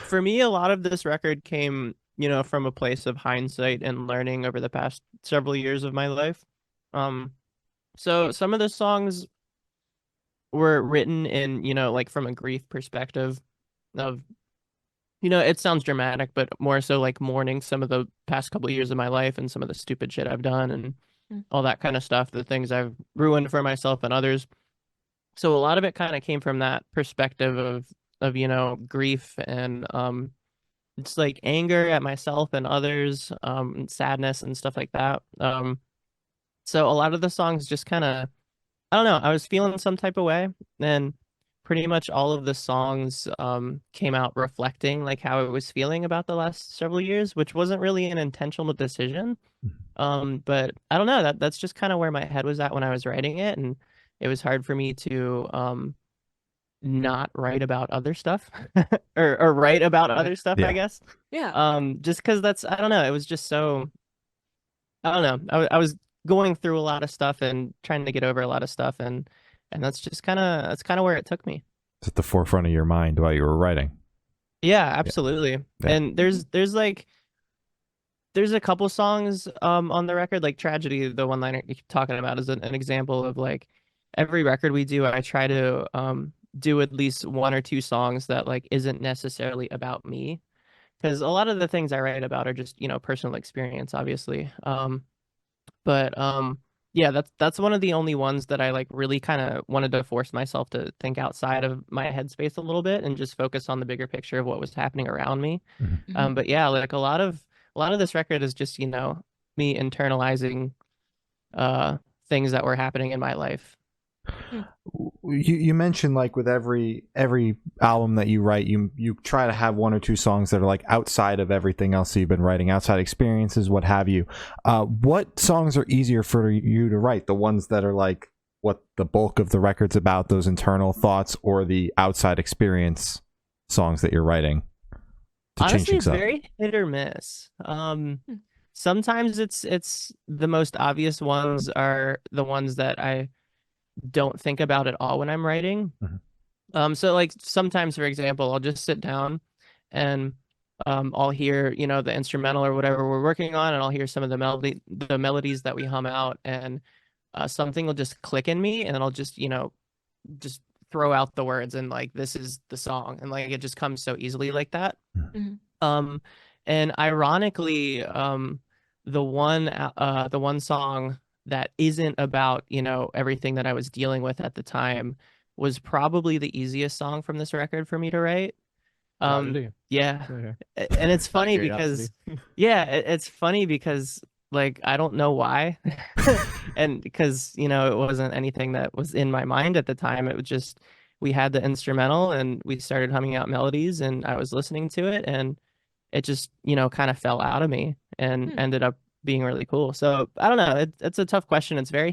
for me, a lot of this record came, from a place of hindsight and learning over the past several years of my life. Um, so some of the songs were written in, like from a grief perspective of, it sounds dramatic, but more so like mourning some of the past couple of years of my life and some of the stupid shit I've done and Mm. all that kind of stuff, the things I've ruined for myself and others. So a lot of it kind of came from that perspective of, grief and it's like anger at myself and others, and sadness and stuff like that. So a lot of the songs just kind of, I don't know, I was feeling some type of way, and pretty much all of the songs came out reflecting like how I was feeling about the last several years, which wasn't really an intentional decision. But I don't know, that's just kind of where my head was at when I was writing it, and it was hard for me to not write about other stuff or write about other stuff, I Yeah. guess. Yeah. Just because I don't know, it was just so, I don't know. I was going through a lot of stuff and trying to get over a lot of stuff, and that's kind of where it took me. It's at the forefront of your mind while you were writing. Yeah, Yeah. absolutely. Yeah. And there's a couple songs on the record, like Tragedy, the one liner you keep talking about, is an example of like every record we do, I try to do at least one or two songs that like isn't necessarily about me. Because a lot of the things I write about are just, personal experience, obviously. But yeah, that's one of the only ones that I like really kind of wanted to force myself to think outside of my headspace a little bit and just focus on the bigger picture of what was happening around me. Mhm. Mhm. But yeah, like a lot of this record is just, me internalizing uh things that were happening in my life. Mm. You mentioned like with every album that you write, you try to have one or two songs that are like outside of everything else that you've been writing, outside experiences, what have you. What songs are easier for you to write? The ones that are like what the bulk of the record's about, those internal thoughts, or the outside experience songs that you're writing to change Honestly, things it's up? very hit or miss. Mm. Sometimes it's the most obvious ones are the ones that I don't think about at all when I'm writing. Mhm. So like sometimes, for example, I'll just sit down and I'll hear, the instrumental or whatever we're working on, and I'll hear some of the melodies that we hum out, and something will just click in me, and then I'll just, just throw out the words, and like this is the song, and like it just comes so easily like that. Mhm. Um, and ironically, the one song that isn't about, everything that I was dealing with at the time was probably the easiest song from this record for me to write. Tragedy. Yeah. Okay. And it's Out of funny curiosity. because, yeah, it's funny because like I don't know why. And because, it wasn't anything that was in my mind at the time. It was just we had the instrumental and we started humming out melodies and I was listening to it and it just, kind of fell out of me and Hmm. ended up being really cool. So I don't know. It's a tough question. It's very